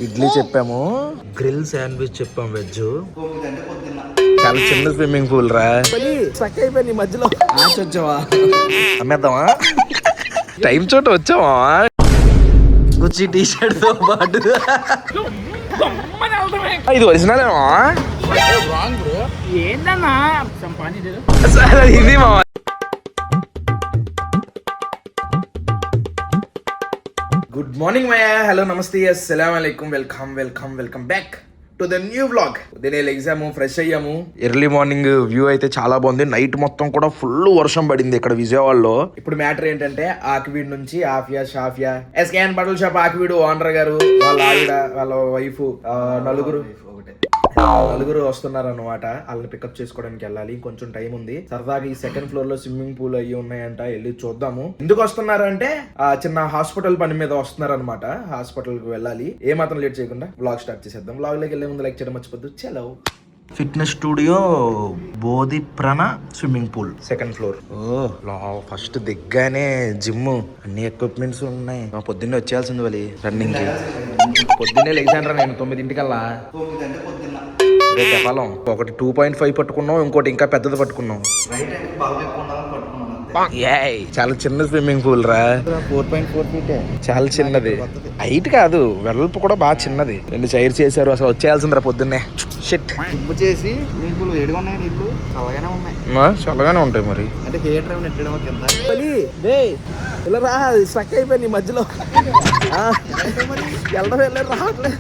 ఇడ్లీ చెప్పాము, grill sandwich చెప్పాము, veg. చాలా చిన్న స్విమ్మింగ్ పూల్ రా. స్టక్ అయిపోయింది మధ్యలో. వచ్చావా అమ్మేద్దామా? టైం చోట వచ్చావా? గుచ్చి టీ షర్ట్ తో పాటు ఇది ఒరిజినలేమా? ఇది మా గుడ్ మార్నింగ్ మయ్యా. హలో నమస్తే, అస్సలాం అలైకుం. Welcome back to the new vlog. ఉదయం ఎగ్జామ్ ఫ్రెష్ అయ్యాము. ఎర్లీ మార్నింగ్ వ్యూ అయితే చాలా బాగుంది. నైట్ మొత్తం కూడా ఫుల్ వర్షం పడింది ఇక్కడ విజయవాడలో. ఇప్పుడు మ్యాటర్ ఏంటంటే ఆకివీడ్ నుంచి ఆఫియా షాఫియా ఎస్కేఎన్ బట్టల షాప్ ఆకివీడు ఓనర్ గారు, వాళ్ళ ఆవిడ, వాళ్ళ వైఫ్, నలుగురు వస్తున్నారు అనమాట. వాళ్ళని పికప్ చేసుకోవడానికి వెళ్ళాలి. కొంచెం టైం ఉంది. సరదాగా ఈ సెకండ్ ఫ్లోర్ లో స్విమ్మింగ్ పూల్ అయ్యి ఉన్నాయంట, వెళ్ళి చూద్దాము. ఎందుకు వస్తున్నారు అంటే చిన్న హాస్పిటల్ పని మీద వస్తున్నారు అనమాట. హాస్పిటల్ కి వెళ్ళాలి. ఏ మాత్రం లేట్ చేయకుండా వ్లాగ్ స్టార్ట్ చేసేద్దాం. వ్లాగ్ లోకి వెళ్ళే ముందు లైక్ చేయడం మర్చిపోద్దు. చలో. Fitness studio Bodhi Prana swimming pool second floor. First దిగ్గానే జిమ్, అన్ని ఎక్విప్మెంట్స్ ఉన్నాయి. పొద్దున్నే వచ్చేయాల్సింది వాళ్ళు రన్నింగ్ కి. పొద్దున్నే లెగ్జాండర్ నేను 9 పొలం. ఒకటి 2.5 పట్టుకున్నాం, ఇంకోటి ఇంకా పెద్దది పట్టుకున్నాం. చాలా చిన్న స్విమ్మింగ్ పూల్ రా. 4.4 feet చాలా చిన్నది. హైట్ కాదు, వెడల్పు కూడా బాగా చిన్నది. 2 చైర్స్ చేశారు. అసలు వచ్చేయాల్సిందిరా పొద్దున్నే. షిట్ చేసి చల్లగానే ఉంటాయి మరి. అంటే ఇలా రా, స్టక్ అయిపోయింది మధ్యలో. వెళ్ళడం రావట్లేదు.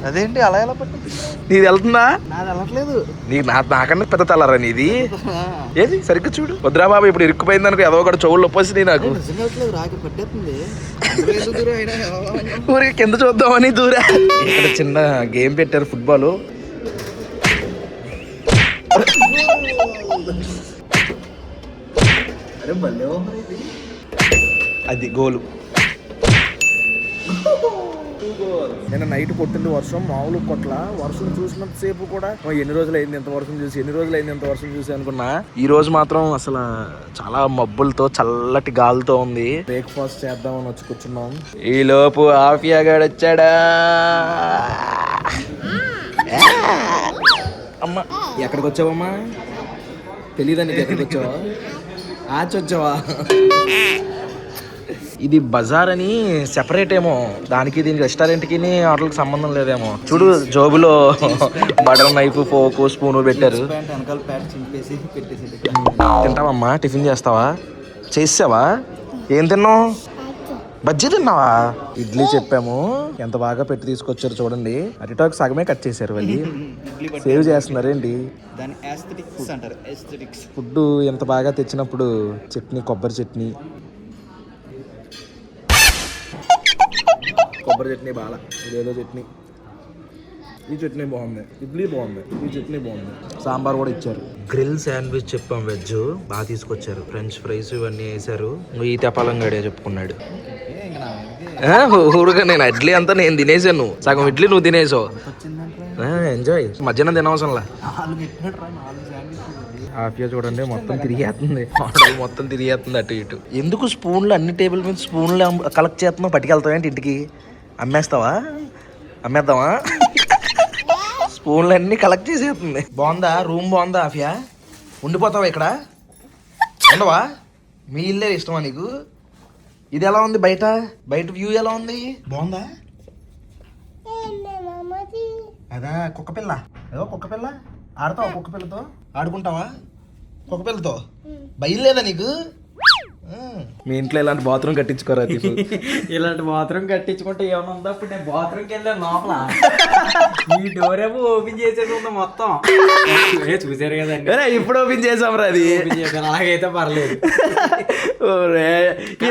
అదేంటి అలా ఎలా పట్టు? నీది వెళ్తుందా? నాది వెళ్ళట్లేదు. నీకు నాకన్నా పెద్ద తలారా నీది. ఏది సరిగ్గా చూడు. వద్దురా బాబు, ఇప్పుడు ఇరుక్కుపోయింది అనుకో. ఏదో ఒకటి చెవులు వచ్చేసినాయి నాకు. ఊరికి కింద చూద్దామని దూరా. ఇక్కడ చిన్న గేమ్ పెట్టారు, ఫుట్బాల్. అది గోలు. నేను నైట్ కొట్టింది వర్షం, మామూలు కొట్ల. వర్షం చూసినంత సేపు కూడా ఎన్ని రోజులు అయింది ఎంత వర్షం చూసి అనుకున్నా. ఈ రోజు మాత్రం అసలు చాలా మబ్బులతో చల్లటి గాలితో ఉంది. బ్రేక్ఫాస్ట్ చేద్దామని వచ్చి కూర్చున్నాం. ఈ లోపు ఆఫియా గాడు వచ్చాడా. అమ్మా ఎక్కడికి వచ్చావమ్మా? తెలీదా నీకు ఎక్కడికి వచ్చావా? వచ్చావా? ఇది బజార్ అని సెపరేట్ ఏమో. దానికి దీనికి రెస్టారెంట్ కి హోటల్కి సంబంధం లేదేమో. చూడు, జోబులో బటర్ నైఫ్, ఫోక్, స్పూన్ పెట్టారు. తింటావమ్మా? టిఫిన్ చేస్తావా? చేసావా? ఏం తిన్నావు? బజ్జీ తిన్నావా? ఇడ్లీ చెప్పాము. ఎంత బాగా పెట్టి తీసుకొచ్చారు చూడండి. అరిటాకు సగమే కట్ చేశారు వాళ్ళు. సేవ్ చేస్తున్నారేంటి? ఫుడ్ ఎంత బాగా తెచ్చినప్పుడు చట్నీ, కొబ్బరి చట్నీ బాగా. ఇదేదో చట్నీ. ఈ చట్నీ బాగుంది. ఇడ్లీ బాగుంది. ఈ చట్నీ బాగుంది. సాంబార్ కూడా ఇచ్చారు. గ్రిల్ శాండ్విచ్ చెప్పాం, వెజ్ బాగా తీసుకొచ్చారు. ఫ్రెంచ్ ఫ్రైస్ ఇవన్నీ వేసారు. ఈ తెపాలంగాడే చెప్పుకున్నాడు. ఊరుగా నేను ఇడ్లీ అంతా నేను తినేసాను. సగం ఇడ్లీ నువ్వు తినేసావు. ఎంజాయ్. మధ్యాహ్నం తినవసరంలా. ఆఫియా చూడండి మొత్తం తిరిగేస్తుంది. మొత్తం తిరిగేస్తుంది అటు ఇటు. ఎందుకు స్పూన్లు అన్ని టేబుల్ మీద స్పూన్లు కలెక్ట్ చేస్తున్నావు? పట్టుకెళ్తావా ఏంటి ఇంటికి? అమ్మేస్తావా? అమ్మేద్దామా? స్పూన్లు అన్ని కలెక్ట్ చేసేస్తుంది. బాగుందా రూమ్? బాగుందా ఆఫియా? ఉండిపోతావా ఇక్కడ? ఉండవా? మీ ఇల్లే ఇష్టమా నీకు? ఇది ఎలా ఉంది? బయట వ్యూ ఎలా ఉంది? బాగుందా? అదా కుక్కపిల్ల. ఏదో కుక్కపిల్ల. ఆడతావా కుక్కపిల్లతో? ఆడుకుంటావా కుక్కపిల్లతో? భయం లేదా నీకు? మీ ఇంట్లో ఇలాంటి బాత్రూమ్ కట్టించుకోరా? ఇలాంటి బాత్రూమ్ కట్టించుకుంటే ఏమన్నా ఉందా? ఇప్పుడు నేను బాత్రూమ్కి వెళ్ళాను లోపల. ఈ డోర్ ఏమో ఓపెన్ చేసేది ఉంది మొత్తం. చూసారు కదండి, ఇప్పుడు ఓపెన్ చేసాం రా. అది అలాగైతే పర్లేదు.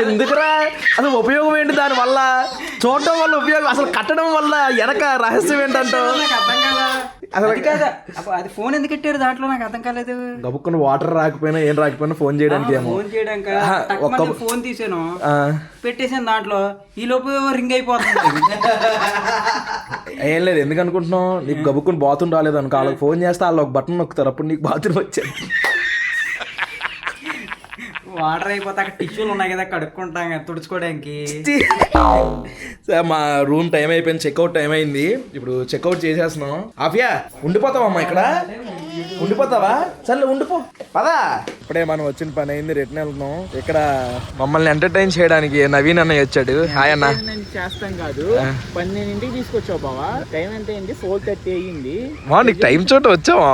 ఎందుకురా? అసలు ఉపయోగం ఏంటి దాని వల్ల? చూడటం వల్ల ఉపయోగం, అసలు కట్టడం వల్ల వెనక రహస్యం ఏంటంటో నాకు అర్థం కాదా? అది కాదా, అది ఫోన్ ఎందుకు పెట్టారు దాంట్లో? నాకు అర్థం కాలేదు. గబుక్కున్న వాటర్ రాకపోయినా ఏం రాకపోయినా ఫోన్ చేయడానికి. ఫోన్ చేయడానికి ఫోన్ తీసాను, పెట్టేసాను దాంట్లో. ఈ లోపు రింగ్ అయిపోతుంది. ఏం లేదు, ఎందుకు అనుకుంటున్నావు? నీకు గబుక్కుని బాత్రూమ్ రాలేదు అనుకో, వాళ్ళకి ఫోన్ చేస్తే వాళ్ళు ఒక బటన్ నొక్కుతారు, అప్పుడు నీకు బాత్రూమ్ వచ్చేది. వాటర్ అయిపోతే అక్కడ టిష్యూలు ఉన్నాయి కదా కడుక్కుంటాం కదా తుడుచుకోవడానికి. సార్ మా రూమ్ టైం అయిపోయింది, చెక్అవుట్ టైం అయింది. ఇప్పుడు చెక్అవుట్ చేసేస్తున్నాం. ఆఫియా ఉండిపోతావమ్మా ఇక్కడ, ఉండిపోతావా? సర్లే ఉండిపో, పదా. ఇప్పుడే మనం వచ్చిన పని అయింది, రిటర్న్ వెళ్తున్నాం. ఇక్కడ మమ్మల్ని ఎంటర్టైన్ చేయడానికి నవీన్ అన్నయ్య వచ్చాడు. హాయ్ అన్న. చేస్తాం కాదు 12ంటికి తీసుకొచ్చావు బావా. టైం ఎంత అయింది? 4:30 అయ్యింది. మా నీకు టైం చోట వచ్చావా?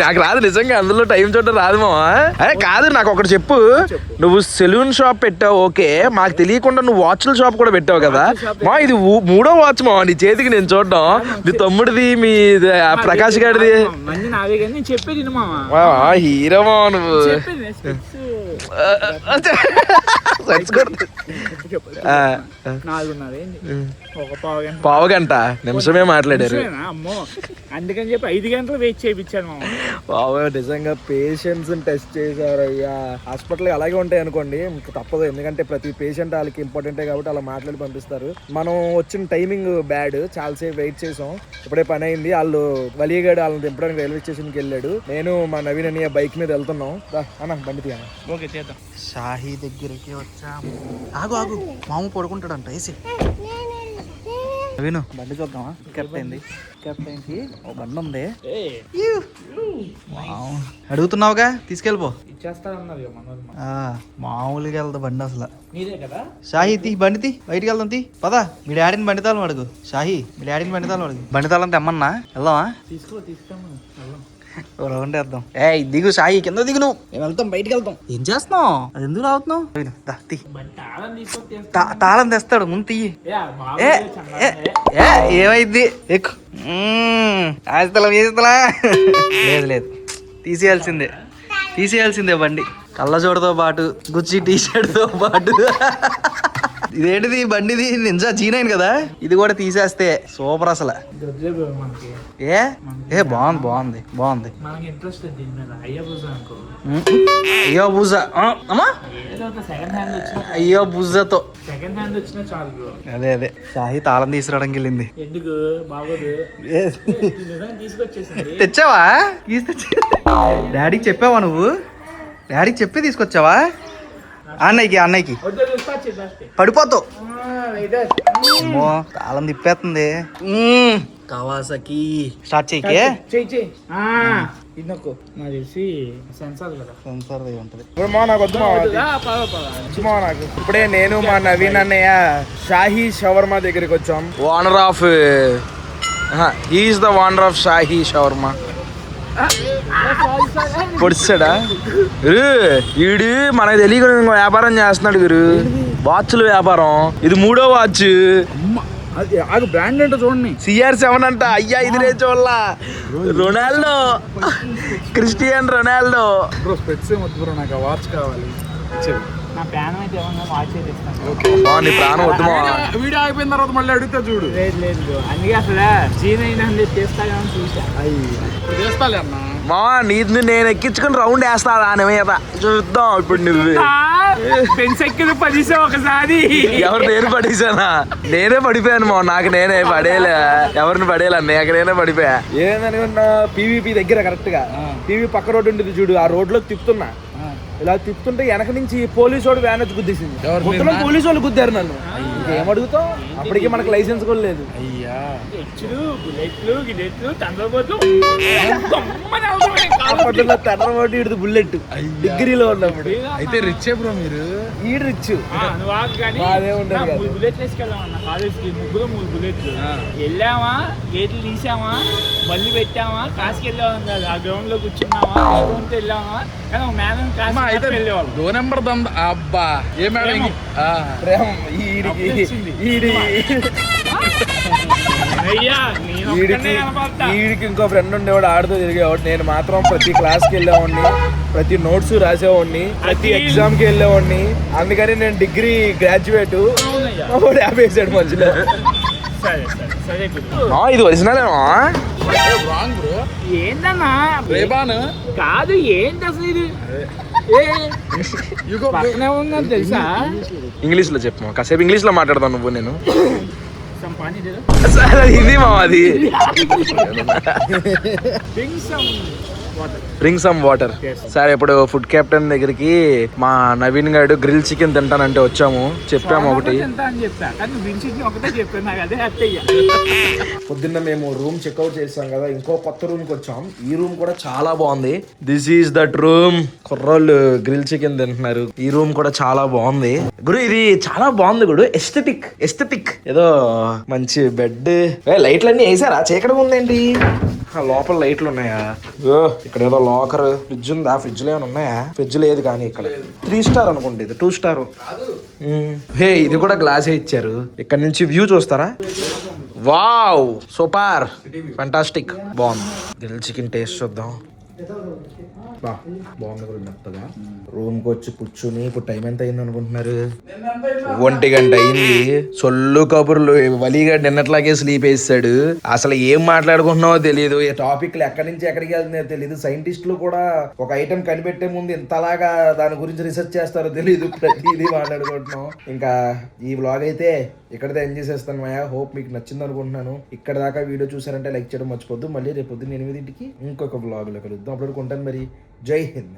నాకు రాదు నిజంగా, అందులో టైం చూడటం రాదు మావా. అరే కాదు, నాకు ఒకటి చెప్పు. నువ్వు సెలూన్ షాప్ పెట్టావు ఓకే, మాకు తెలియకుండా నువ్వు వాచ్ల షాప్ కూడా పెట్టావు కదా మా. ఇది 3వ వాచ్ మా నీ చేతికి నేను చూడటం. మీ తమ్ముడిది, మీ ప్రకాష్ గారిది. చెప్పేది హీరో మా నువ్వు. పావు గంట నిమిషమే మాట్లాడారు. అమ్మో, అందుకని చెప్పి 5 గంటలు వెయిట్ చేయించాను. బాబు నిజంగా పేషెంట్స్ టెస్ట్ చేశారు అయ్యా. హాస్పిటల్ అలాగే ఉంటాయి అనుకోండి, తప్పదు. ఎందుకంటే ప్రతి పేషెంట్ వాళ్ళకి ఇంపార్టెంటే కాబట్టి అలా మాట్లాడి పంపిస్తారు. మనం వచ్చిన టైమింగ్ బ్యాడ్, చాలాసేపు వెయిట్ చేసాం. ఇప్పుడే పని అయింది. వాళ్ళు వలియగాడు వాళ్ళని దింపడానికి రైల్వే స్టేషన్కి వెళ్ళాడు. నేను మా నవీన్ అన్నయ్య బైక్ మీద వెళ్తున్నాం. అన్న బండి తీయన. ఓకే చేద్దాం. షాహీ దగ్గరికి వచ్చాము. ఆగు ఆగు, మాము పడుకుంటాడంట. వేసి విను, బండి చూద్దామా? కెప్టెన్కి ఓ బండి ఉంది. అడుగుతున్నావుగా, తీసుకెళ్ళిపో. ఇచ్చేస్తానన్నారు మామూలుగా వెళ్దా బండి అసలు. నీదే కదా షాహీ, తీ బండి తీ, బయటికి వెళ్దాం. తీ పదా. మీ డాడీని బండి తాళం అడుగు. షాహీ, మీ డాడీని బండి తాళం అడుగు. బండి తాళం తెమ్మన్నా, వెళ్దామా? తీసుకోమని రౌండ్ వేద్దాం. ఏ దిగు షాహీ, కింద దిగు. నువ్వు మేము వెళ్తాం, బయటికి వెళ్తాం. ఏం చేస్తున్నావు? అది ఎందుకు రావుతున్నావు? తాళం తెస్తాడు, ముందు తీయి. ఏమైంది? ఎక్కు. లేదు లేదు, తీసేయాల్సిందే బండి. కళ్ళజోడుతో పాటు, గుచ్చి టీ షర్ట్ తో పాటు. ఇదేంటిది బండిది? నింజా G9 కదా, ఇది కూడా తీసేస్తే సూపర్ అసలు. ఏ బాగుంది. అయ్యో బూజా అమ్మా, అయ్యో బూజాతో. అదే షాహీ తాళం తీసుకురావడానికి వెళ్ళింది. ఎందుకు బాగోదు? తెచ్చావా? డాడీకి చెప్పావా నువ్వు? డాడీకి చెప్పి తీసుకొచ్చావా? అన్నయ్యకి పడిపోతావు. అమ్మో, తాళం తిప్పేస్తుంది. కవాసకి స్టార్ట్ చేయకే. సెన్సార్ ఉంటది. ఇప్పుడే నేను మా నవీన్ అన్నయ్య షాహీ షవర్మా దగ్గరికి వచ్చాం. Owner of he is the owner of Shahi shawarma. పొడిచాడా వీడు? మనకు తెలియకుండా వ్యాపారం చేస్తున్నాడు గురు, వాచ్ల వ్యాపారం. ఇది 3వ వాచ్. బ్రాండ్ అంటే చూడండి, CR7 అంట. అయ్యా ఇది రే చూడలా, రొనాల్డో, క్రిస్టియన్ రొనాల్డో. నాకు వాచ్ కావాలి. నా ప్రాణం అయితే వాచ్ అయితే నీ ప్రాణం వద్దు మా. వీడియో అయిపోయిన తర్వాత మళ్ళీ అడిగితే చూడు. లేదు అందుకే అసలు G9 చేస్తాను చూసా. చేస్తాలే అన్న మా, నీది నేను ఎక్కించుకుని రౌండ్ వేస్తా దాని మీద. చూద్దాం ఇప్పుడు నువ్వు. పెన్స్ ఎక్కిన పడిసా ఒకసారి. ఎవరు? నేను పడేసానా? నేనే పడిపోయాను మా, నాకు నేనే పడేలే. ఎవరిని పడేలా, నేనే పడిపోయా. ఏందనుకున్నా, PVP దగ్గర కరెక్ట్ గా PVP పక్క రోడ్డు ఉంటుంది చూడు, ఆ రోడ్ లో తిప్పుతున్నా. ఇలా తిప్పుతుంటే వెనక నుంచి పోలీసు వాడు వ్యాన్ వచ్చి గుద్దేసింది. పోలీసు వాళ్ళు గుద్దారు నన్ను. ఏమడుగుతాం, అప్పటికి మనకు లైసెన్స్ కూడా లేదు. తండ్రి బుల్లెట్ డిగ్రీలో ఉన్నప్పుడు అయితే రిచ్ బ్రో మీరు. ఈ రిచ్ బుల్లెట్ వేసుకెళ్ళామన్నా కాలేజ్కి. 3 బుల్లెట్లు వెళ్ళామా, గేట్లు తీసామా, బల్లి పెట్టామా, కాసుకి వెళ్ళామని కాదు. ఆ గ్రౌండ్ లో కూర్చున్నామా, వెళ్ళామా. కానీ ఒక మేడం కాసు వెళ్ళేవాళ్ళు. 2 నెంబర్ దంద. అబ్బా ఏ మేడం వీడికి ఇంకో ఫ్రెండ్ ఉండేవాడు, ఆడుతూ తిరిగేవాడు. నేను మాత్రం ప్రతి క్లాస్కి వెళ్ళేవాడిని, ప్రతి నోట్స్ రాసేవాడిని, ప్రతి ఎగ్జామ్ కి వెళ్ళేవాడిని. అందుకని నేను డిగ్రీ గ్రాడ్యుయేట్. 50 వేసాడు మధ్యలో. ఇది ఒరిజినలేమో. ఏంటన్నా కాదు, ఏంటి అసలు ఇది? పక్కనే ఉందని తెలుసా? ఇంగ్లీష్ లో చెప్పు, కాసేపు ఇంగ్లీష్ లో మాట్లాడతాను నువ్వు నేను. ఇది మా అది డ్రింక్ సమ్ వాటర్. సార్ ఇప్పుడు ఫుడ్ కెప్టెన్ దగ్గరికి మా నవీన్ గారు గ్రిల్ చికెన్ తింటానంటే వచ్చాము, చెప్పాము ఒకటి. ఎంత అని చెప్పా కానీ విన్సిట్ ఒకటే చెప్పాను, నాకు అదే హ్యాపీ. పొద్దున్న మేము రూమ్ చెక్అవుట్ చేసాం కదా, ఇంకో కొత్త రూమ్ కి వచ్చాం. ఈ రూమ్ కూడా చాలా బాగుంది. This is that room. కుర్రోళ్ళు గ్రిల్ చికెన్ తింటున్నారు. ఈ రూమ్ కూడా చాలా బాగుంది గురు, ఇది చాలా బాగుంది గురు. ఎస్థెటిక్ ఏదో మంచి బెడ్. లైట్లు అన్ని వేసారా? చీకటిగా ఉందేంటి? లోపల లైట్లు ఉన్నాయా? ఇక్కడ ఏదో లాకర్, ఫ్రిడ్జ్ ఉందా? ఫ్రిడ్జ్ లో ఏమైనా ఉన్నాయా? ఫ్రిడ్జ్ లేదు కానీ ఇక్కడ 3 స్టార్ అనుకుంటే, ఇది 2 స్టార్. హే ఇది కూడా గ్లాసే ఇచ్చారు. ఇక్కడ నుంచి వ్యూ చూస్తారా? Wow super fantastic. బాగుంది. గ్రిల్ చికెన్ టేస్ట్ చూద్దాం. బాగుంది కూడా మెత్తగా. రూమ్ కి వచ్చి కూర్చుని ఇప్పుడు టైం ఎంత అయింది అనుకుంటున్నారు? 1 గంట అయింది. సొల్లు కబుర్లు. వలీగా నిన్నట్లాగే స్లీప్ వేసాడు. అసలు ఏం మాట్లాడుకుంటున్నావో తెలియదు. ఈ టాపిక్లు ఎక్కడి నుంచి ఎక్కడికి వెళ్తున్నాయో తెలియదు. సైంటిస్టులు కూడా ఒక ఐటెం కనిపెట్టే ముందు ఇంతలాగా దాని గురించి రీసెర్చ్ చేస్తారో తెలియదు. ప్రతిదీ మాట్లాడుకుంటున్నాం. ఇంకా ఈ వ్లాగ్ అయితే ఇక్కడతో ఎంజాయ్ చేసేస్తాను మాయా. హోప్ మీకు నచ్చింది అనుకుంటున్నాను. ఇక్కడ దాకా వీడియో చూసారంటే లైక్ చేయడం మర్చిపోద్దు. మళ్ళీ రేపు పొద్దున్న 8ంటికి ఇంకొక వ్లాగ్ లో కలుద్దాం. అప్పుడు కొంటాను మరి. జై హింద్.